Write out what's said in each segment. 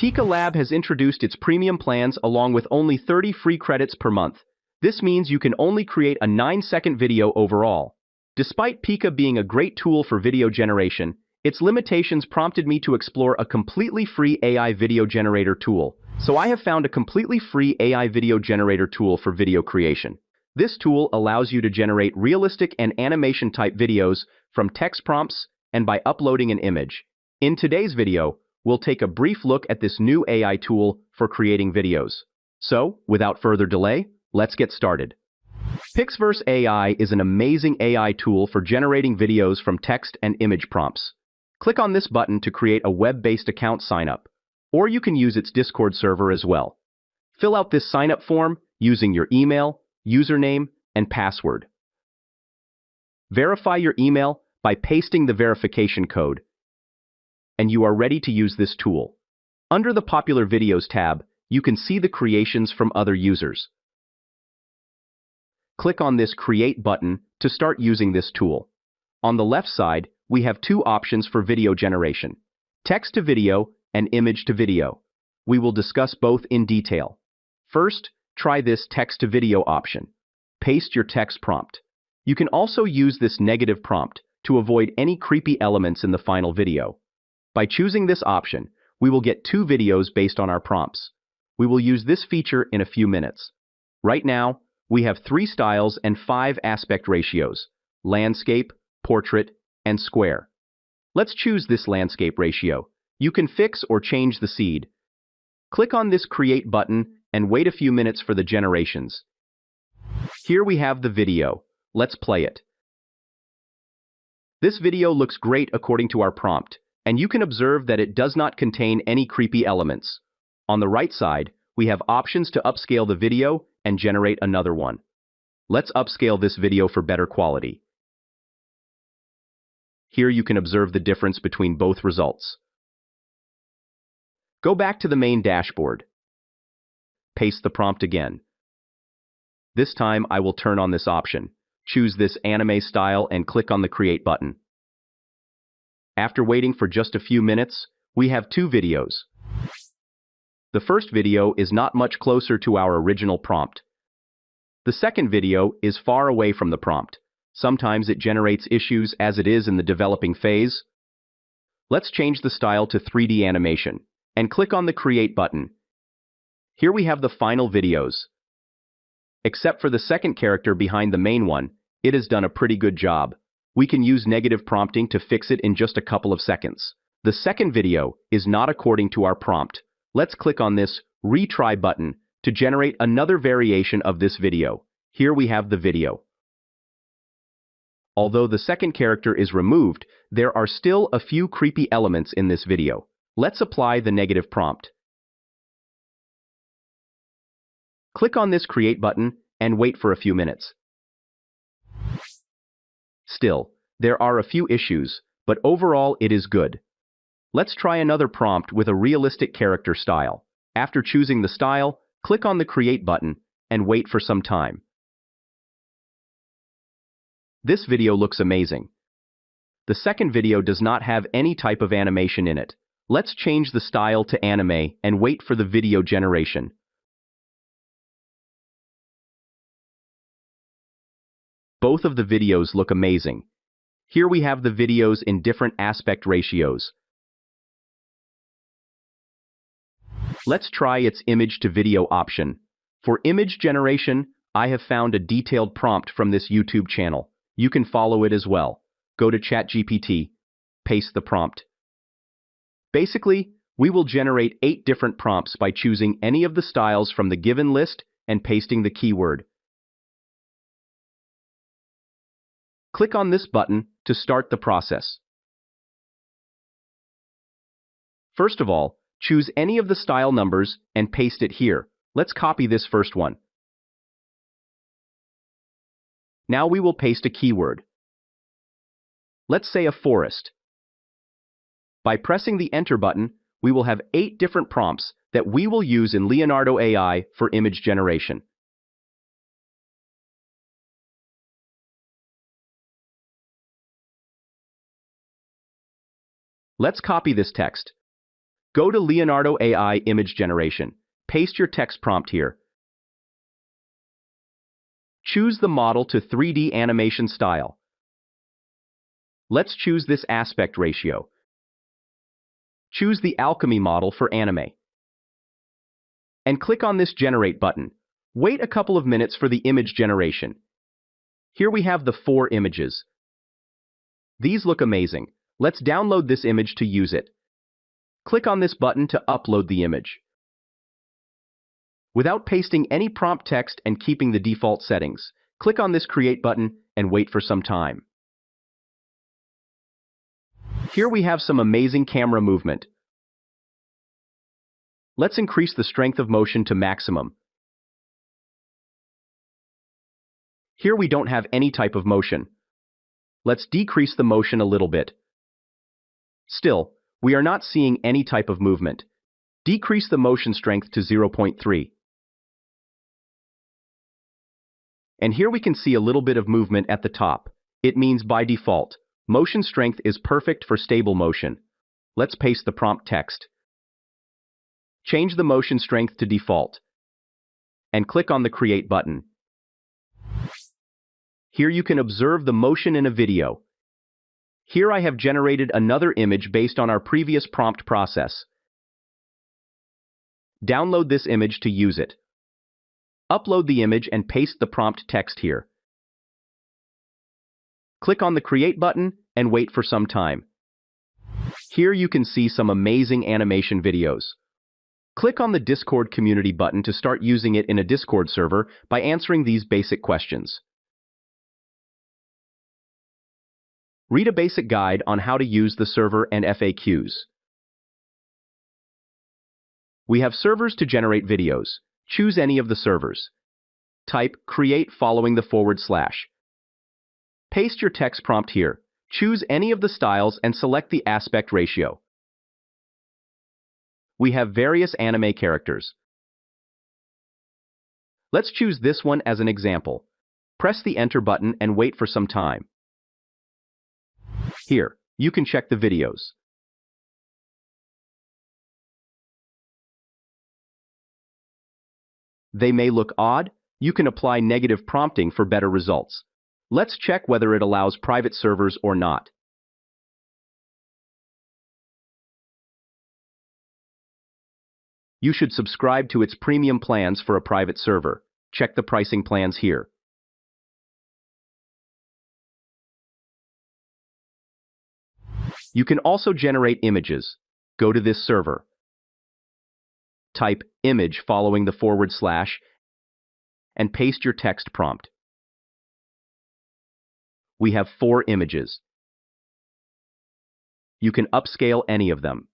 Pika Lab has introduced its premium plans along with only 30 free credits per month. This means you can only create a 9-second video overall. Despite Pika being a great tool for video generation, its limitations prompted me to explore a completely free AI video generator tool. So I have found a completely free AI video generator tool for video creation. This tool allows you to generate realistic and animation-type videos from text prompts and by uploading an image. In today's video, we'll take a brief look at this new AI tool for creating videos. So, without further delay, let's get started. PixVerse AI is an amazing AI tool for generating videos from text and image prompts. Click on this button to create a web-based account sign-up, or you can use its Discord server as well. Fill out this sign-up form using your email, username, and password. Verify your email by pasting the verification code, and you are ready to use this tool. Under the Popular Videos tab, you can see the creations from other users. Click on this Create button to start using this tool. On the left side, we have two options for video generation: text to video and image to video. We will discuss both in detail. First, try this text to video option. Paste your text prompt. You can also use this negative prompt to avoid any creepy elements in the final video. By choosing this option, we will get 2 videos based on our prompts. We will use this feature in a few minutes. Right now, we have 3 styles and 5 aspect ratios: landscape, portrait, and square. Let's choose this landscape ratio. You can fix or change the seed. Click on this Create button and wait a few minutes for the generations. Here we have the video. Let's play it. This video looks great according to our prompt, and you can observe that it does not contain any creepy elements. On the right side, we have options to upscale the video and generate another one. Let's upscale this video for better quality. Here you can observe the difference between both results. Go back to the main dashboard. Paste the prompt again. This time I will turn on this option. Choose this anime style and click on the Create button. After waiting for just a few minutes, we have 2 videos. The first video is not much closer to our original prompt. The second video is far away from the prompt. Sometimes it generates issues as it is in the developing phase. Let's change the style to 3D animation and click on the Create button. Here we have the final videos. Except for the second character behind the main one, it has done a pretty good job. We can use negative prompting to fix it in just a couple of seconds. The second video is not according to our prompt. Let's click on this Retry button to generate another variation of this video. Here we have the video. Although the second character is removed, there are still a few creepy elements in this video. Let's apply the negative prompt. Click on this Create button and wait for a few minutes. Still, there are a few issues, but overall it is good. Let's try another prompt with a realistic character style. After choosing the style, click on the Create button and wait for some time. This video looks amazing. The second video does not have any type of animation in it. Let's change the style to anime and wait for the video generation. Both of the videos look amazing. Here we have the videos in different aspect ratios. Let's try its image to video option. For image generation, I have found a detailed prompt from this YouTube channel. You can follow it as well. Go to ChatGPT, paste the prompt. Basically, we will generate 8 different prompts by choosing any of the styles from the given list and pasting the keyword. Click on this button to start the process. First of all, choose any of the style numbers and paste it here. Let's copy this first one. Now we will paste a keyword. Let's say a forest. By pressing the Enter button, we will have 8 different prompts that we will use in Leonardo AI for image generation. Let's copy this text. Go to Leonardo AI Image Generation. Paste your text prompt here. Choose the model to 3D animation style. Let's choose this aspect ratio. Choose the Alchemy model for anime. And click on this Generate button. Wait a couple of minutes for the image generation. Here we have the 4 images. These look amazing. Let's download this image to use it. Click on this button to upload the image. Without pasting any prompt text and keeping the default settings, click on this Create button and wait for some time. Here we have some amazing camera movement. Let's increase the strength of motion to maximum. Here we don't have any type of motion. Let's decrease the motion a little bit. Still, we are not seeing any type of movement. Decrease the motion strength to 0.3. And here we can see a little bit of movement at the top. It means by default, motion strength is perfect for stable motion. Let's paste the prompt text. Change the motion strength to default. And click on the Create button. Here you can observe the motion in a video. Here I have generated another image based on our previous prompt process. Download this image to use it. Upload the image and paste the prompt text here. Click on the Create button and wait for some time. Here you can see some amazing animation videos. Click on the Discord community button to start using it in a Discord server by answering these basic questions. Read a basic guide on how to use the server and FAQs. We have servers to generate videos. Choose any of the servers. Type Create following the /. Paste your text prompt here. Choose any of the styles and select the aspect ratio. We have various anime characters. Let's choose this one as an example. Press the Enter button and wait for some time. Here, you can check the videos. They may look odd. You can apply negative prompting for better results. Let's check whether it allows private servers or not. You should subscribe to its premium plans for a private server. Check the pricing plans here. You can also generate images. Go to this server. Type image following the / and paste your text prompt. We have 4 images. You can upscale any of them.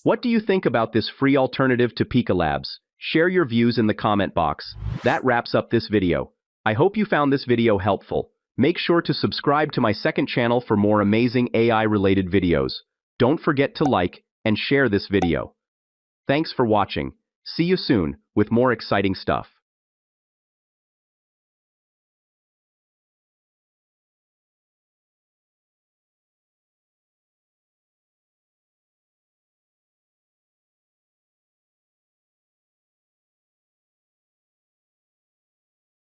What do you think about this free alternative to Pika Labs? Share your views in the comment box. That wraps up this video. I hope you found this video helpful. Make sure to subscribe to my second channel for more amazing AI-related videos. Don't forget to like and share this video. Thanks for watching. See you soon with more exciting stuff.